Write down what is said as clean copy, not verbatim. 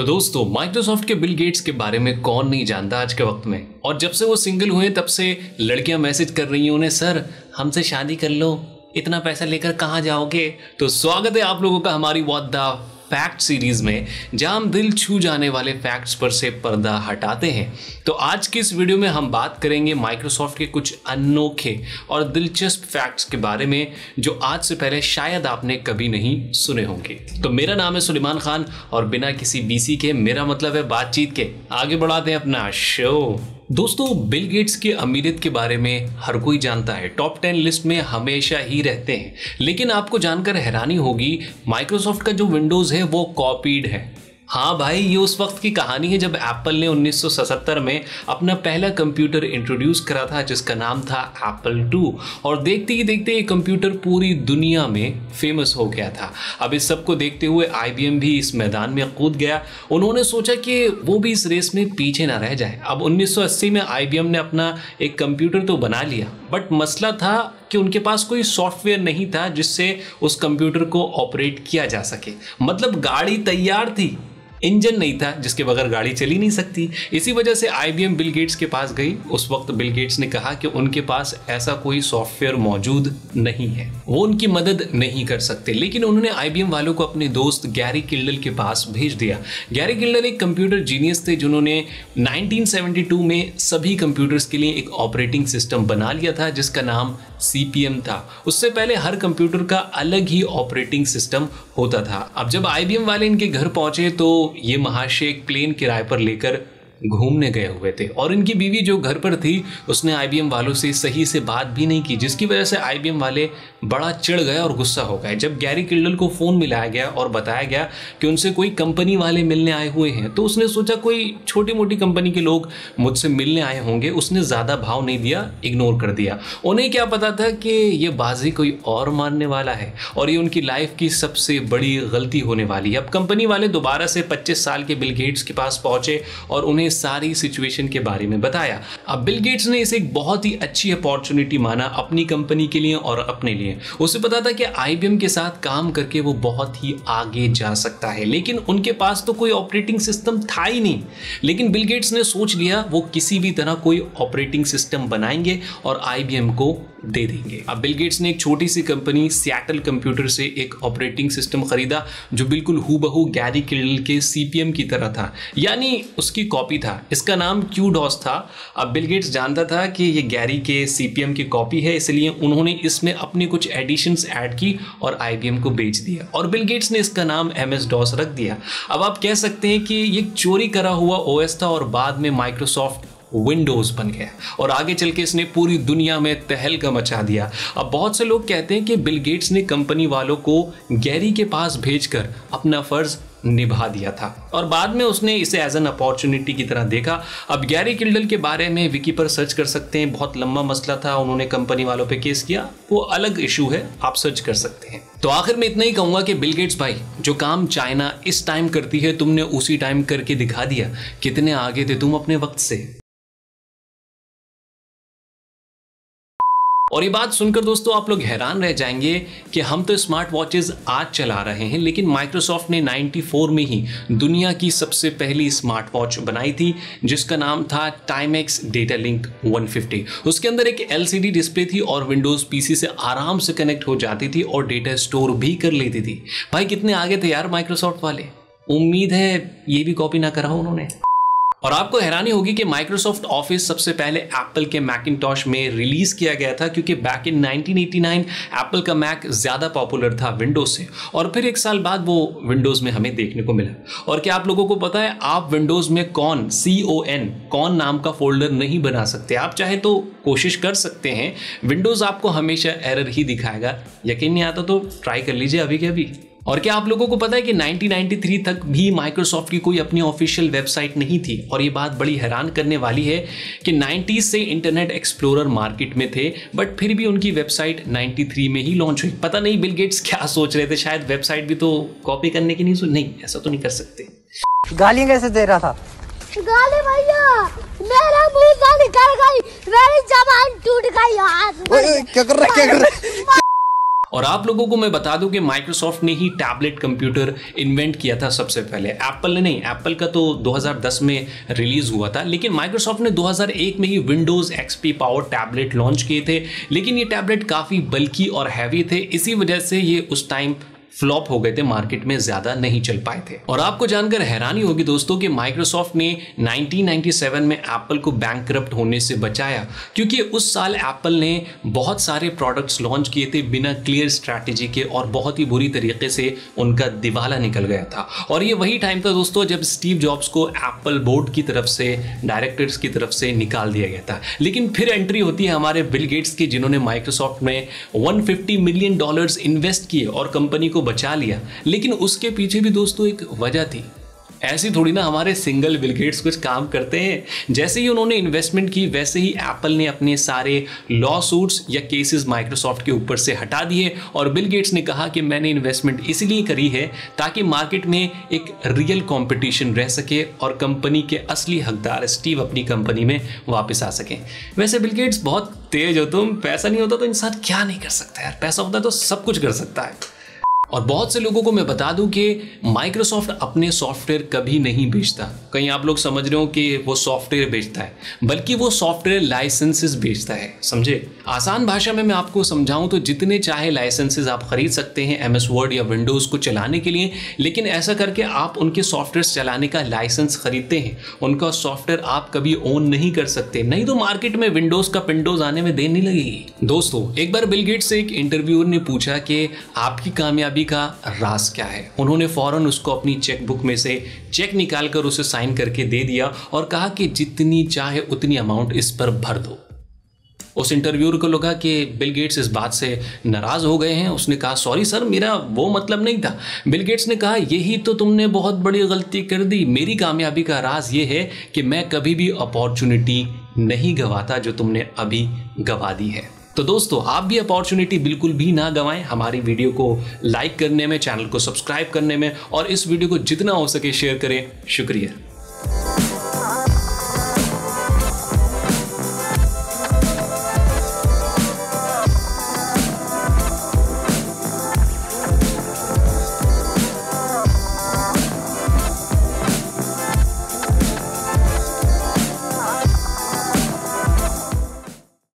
तो दोस्तों, माइक्रोसॉफ्ट के बिल गेट्स के बारे में कौन नहीं जानता आज के वक्त में। और जब से वो सिंगल हुए तब से लड़कियां मैसेज कर रही हैं उन्हें, सर हमसे शादी कर लो, इतना पैसा लेकर कहाँ जाओगे। तो स्वागत है आप लोगों का हमारी व्हाट द फैक्ट सीरीज में, जहां हम दिल छू जाने वाले फैक्ट्स पर से पर्दा हटाते हैं। तो आज की इस वीडियो में हम बात करेंगे माइक्रोसॉफ्ट के कुछ अनोखे और दिलचस्प फैक्ट्स के बारे में जो आज से पहले शायद आपने कभी नहीं सुने होंगे। तो मेरा नाम है सुलेमान खान और बिना किसी बीसी के, मेरा मतलब है बातचीत के, आगे बढ़ाते हैं अपना शो। दोस्तों, बिल गेट्स की अमीरियत के बारे में हर कोई जानता है, टॉप 10 लिस्ट में हमेशा ही रहते हैं। लेकिन आपको जानकर हैरानी होगी, माइक्रोसॉफ्ट का जो विंडोज है वो कॉपीड है। हाँ भाई, ये उस वक्त की कहानी है जब एप्पल ने 1977 में अपना पहला कंप्यूटर इंट्रोड्यूस करा था जिसका नाम था एप्पल II। और देखते ही देखते ये कंप्यूटर पूरी दुनिया में फेमस हो गया था। अब इस सब को देखते हुए IBM भी इस मैदान में कूद गया। उन्होंने सोचा कि वो भी इस रेस में पीछे ना रह जाए। अब 1980 में IBM ने अपना एक कंप्यूटर तो बना लिया, बट मसला था कि उनके पास कोई सॉफ्टवेयर नहीं था जिससे उस कंप्यूटर को ऑपरेट किया जा सके। मतलब गाड़ी तैयार थी, इंजन नहीं था जिसके बगैर गाड़ी चली नहीं सकती। इसी वजह से IBM बिल गेट्स के पास गई। उस वक्त बिल गेट्स ने कहा कि उनके पास ऐसा कोई सॉफ्टवेयर मौजूद नहीं है, वो उनकी मदद नहीं कर सकते। लेकिन उन्होंने IBM वालों को अपने दोस्त गैरी किल्डल के पास भेज दिया। गैरी किल्डल एक कंप्यूटर जीनियस थे जिन्होंने 1972 में सभी कंप्यूटर्स के लिए एक ऑपरेटिंग सिस्टम बना लिया था जिसका नाम CP/M था। उससे पहले हर कंप्यूटर का अलग ही ऑपरेटिंग सिस्टम होता था। अब जब IBM वाले इनके घर पहुंचे तो ये महाशय एक प्लेन किराए पर लेकर घूमने गए हुए थे और इनकी बीवी जो घर पर थी उसने IBM वालों से सही से बात भी नहीं की, जिसकी वजह से IBM वाले बड़ा चिढ़ गए और गुस्सा हो गए। जब गैरी किल्डल को फ़ोन मिलाया गया और बताया गया कि उनसे कोई कंपनी वाले मिलने आए हुए हैं, तो उसने सोचा कोई छोटी मोटी कंपनी के लोग मुझसे मिलने आए होंगे। उसने ज़्यादा भाव नहीं दिया, इग्नोर कर दिया। उन्हें क्या पता था कि ये बाजी कोई और मारने वाला है और ये उनकी लाइफ की सबसे बड़ी गलती होने वाली है। अब कंपनी वाले दोबारा से 25 साल के बिल गेट्स के पास पहुंचे और उन्हें सारी सिचुएशन के बारे में बताया। अब बिल गेट्स ने इसे एक बहुत ही अच्छी अपॉर्चुनिटी माना अपनी कंपनी के लिए और अपने लिए। उसे पता था कि IBM के साथ काम करके वो बहुत ही आगे जा सकता है, लेकिन उनके पास तो कोई ऑपरेटिंग सिस्टम था ही नहीं। लेकिन बिल गेट्स ने सोच लिया वो किसी भी तरह कोई ऑपरेटिंग सिस्टम बनाएंगे और IBM को दे देंगे। अब बिल गेट्स ने एक छोटी सी कंपनी सिएटल कंप्यूटर से एक ऑपरेटिंग सिस्टम खरीदा जो बिल्कुल हूबहू गैरी किल्डल के CP/M की तरह था, यानी उसकी कॉपी था। इसका नाम QDOS था। अब बिल गेट्स जानता था कि ये गैरी के CP/M की कॉपी है, इसलिए उन्होंने इसमें अपनी कुछ एडिशंस ऐड की और IBM को बेच दिया और बिल गेट्स ने इसका नाम MS-DOS रख दिया। अब आप कह सकते हैं कि ये चोरी करा हुआ OS था और बाद में माइक्रोसॉफ्ट विंडोज बन गया और आगे चल के इसने पूरी दुनिया में तहलका मचा दिया। अब बहुत से लोग कहते हैं कि बिल गेट्स ने कंपनी वालों को गैरी के पास भेजकर अपना फर्ज निभा दिया था और बाद में उसने इसे एज एन अपॉर्चुनिटी की तरह देखा। अब गैरी किल्डल के बारे में विकी पर सर्च कर सकते हैं, बहुत लंबा मसला था, उन्होंने कंपनी वालों पे केस किया, वो अलग इशू है, आप सर्च कर सकते हैं। तो आखिर में इतना ही कहूंगा कि बिल गेट्स भाई, जो काम चाइना इस टाइम करती है तुमने उसी टाइम करके दिखा दिया। कितने आगे थे तुम अपने वक्त से। और ये बात सुनकर दोस्तों आप लोग हैरान रह जाएंगे कि हम तो स्मार्ट वॉचेस आज चला रहे हैं, लेकिन माइक्रोसॉफ्ट ने 94 में ही दुनिया की सबसे पहली स्मार्ट वॉच बनाई थी जिसका नाम था टाइमेक्स डेटालिंक 150। उसके अंदर एक LCD डिस्प्ले थी और विंडोज PC से आराम से कनेक्ट हो जाती थी और डेटा स्टोर भी कर लेती थी। भाई कितने आगे थे यार माइक्रोसॉफ्ट वाले, उम्मीद है ये भी कॉपी ना करा उन्होंने। और आपको हैरानी होगी कि माइक्रोसॉफ्ट ऑफिस सबसे पहले एप्पल के मैकिंटॉश में रिलीज किया गया था, क्योंकि बैक इन 1989 एप्पल का मैक ज्यादा पॉपुलर था विंडोज से और फिर एक साल बाद वो विंडोज में हमें देखने को मिला। और क्या आप लोगों को पता है, आप विंडोज में कॉन नाम का फोल्डर नहीं बना सकते। आप चाहे तो कोशिश कर सकते हैं, विंडोज आपको हमेशा एरर ही दिखाएगा। यकीन नहीं आता तो ट्राई कर लीजिए अभी के अभी। और क्या आप लोगों को पता है कि 1993 तक भी माइक्रोसॉफ्ट की कोई अपनी ऑफिशियल वेबसाइट नहीं थी। और ये बात बड़ी हैरान करने वाली है कि 90s से इंटरनेट एक्सप्लोरर मार्केट में थे, बट फिर भी उनकी वेबसाइट 93 में ही लॉन्च हुई। पता नहीं बिल गेट्स क्या सोच रहे थे, शायद वेबसाइट भी तो कॉपी करने की नहीं, ऐसा तो नहीं कर सकते। गालियां कैसे दे रहा था? गाली भैया, मेरा मुंह से निकल गई, मेरी जबान टूट गई यार। क्या कर रहा है? और आप लोगों को मैं बता दूं कि माइक्रोसॉफ्ट ने ही टैबलेट कंप्यूटर इन्वेंट किया था सबसे पहले, एप्पल ने नहीं। एप्पल का तो 2010 में रिलीज हुआ था, लेकिन माइक्रोसॉफ्ट ने 2001 में ही Windows XP power tablet launch किए थे। लेकिन ये टैबलेट काफ़ी बल्की और हैवी थे, इसी वजह से ये उस टाइम फ्लॉप हो गए थे, मार्केट में ज्यादा नहीं चल पाए थे। और आपको जानकर हैरानी होगी दोस्तों कि माइक्रोसॉफ्ट ने 1997 में एप्पल को बैंकक्रप्ट होने से बचाया, क्योंकि उस साल एप्पल ने बहुत सारे प्रोडक्ट्स लॉन्च किए थे बिना क्लियर स्ट्रैटेजी के और बहुत ही बुरी तरीके से उनका दिवाला निकल गया था। और ये वही टाइम था दोस्तों जब स्टीव जॉब्स को एप्पल बोर्ड की तरफ से, डायरेक्टर्स की तरफ से निकाल दिया गया था। लेकिन फिर एंट्री होती है हमारे बिल गेट्स की, जिन्होंने माइक्रोसॉफ्ट में $150 मिलियन इन्वेस्ट किए और कंपनी को बचा लिया। लेकिन उसके पीछे भी दोस्तों एक वजह थी। ऐसी थोड़ी ना हमारे सिंगल बिल गेट्स कुछ काम करते हैं। जैसे ही उन्होंने इन्वेस्टमेंट की वैसे ही एप्पल ने अपने सारे लॉ सूट्स या केसेस माइक्रोसॉफ्ट के ऊपर से हटा दिए और बिल गेट्स ने कहा कि मैंने इन्वेस्टमेंट इसलिए करी है ताकि मार्केट में एक रियल कंपटीशन रह सके और कंपनी के असली हकदार स्टीव अपनी कंपनी में वापस आ सकें। वैसे बिल गेट्स बहुत तेज हो तुम, पैसा नहीं होता तो इंसान क्या नहीं कर सकता यार, पैसा होता तो सब कुछ कर सकता है। और बहुत से लोगों को मैं बता दूं कि माइक्रोसॉफ्ट अपने सॉफ्टवेयर कभी नहीं बेचता। कहीं आप लोग समझ रहे हो कि वो सॉफ्टवेयर बेचता है, बल्कि वो सॉफ्टवेयर लाइसेंसेस बेचता है, समझे। आसान भाषा में मैं आपको समझाऊं तो जितने चाहे लाइसेंसेस आप खरीद सकते हैं MS वर्ड या विंडोज़ को चलाने के लिए, लेकिन ऐसा करके आप उनके सॉफ्टवेयर चलाने का लाइसेंस खरीदते हैं, उनका सॉफ्टवेयर आप कभी ओन नहीं कर सकते, नहीं तो मार्केट में विंडोज़ का पिंडोज आने में देर नहीं लगेगी। दोस्तों एक बार बिल गेट्स से एक इंटरव्यूअर ने पूछा कि आपकी कामयाबी का राज क्या है। उन्होंने फौरन उसको अपनी चेकबुक में से चेक निकालकर उसे साइन करके दे दिया और कहा कि जितनी चाहे उतनी अमाउंट इस पर भर दो। उस इंटरव्यूअर को लगा कि बिल गेट्स इस बात से नाराज हो गए हैं। उसने कहा सॉरी सर, मेरा वो मतलब नहीं था। बिल गेट्स ने कहा यही तो तुमने बहुत बड़ी गलती कर दी। मेरी कामयाबी का राज ये है कि मैं कभी भी अपॉर्चुनिटी नहीं गंवाता जो तुमने अभी गंवा दी है। तो दोस्तों आप भी अपॉर्चुनिटी बिल्कुल भी ना गंवाएं, हमारी वीडियो को लाइक करने में, चैनल को सब्सक्राइब करने में और इस वीडियो को जितना हो सके शेयर करें। शुक्रिया।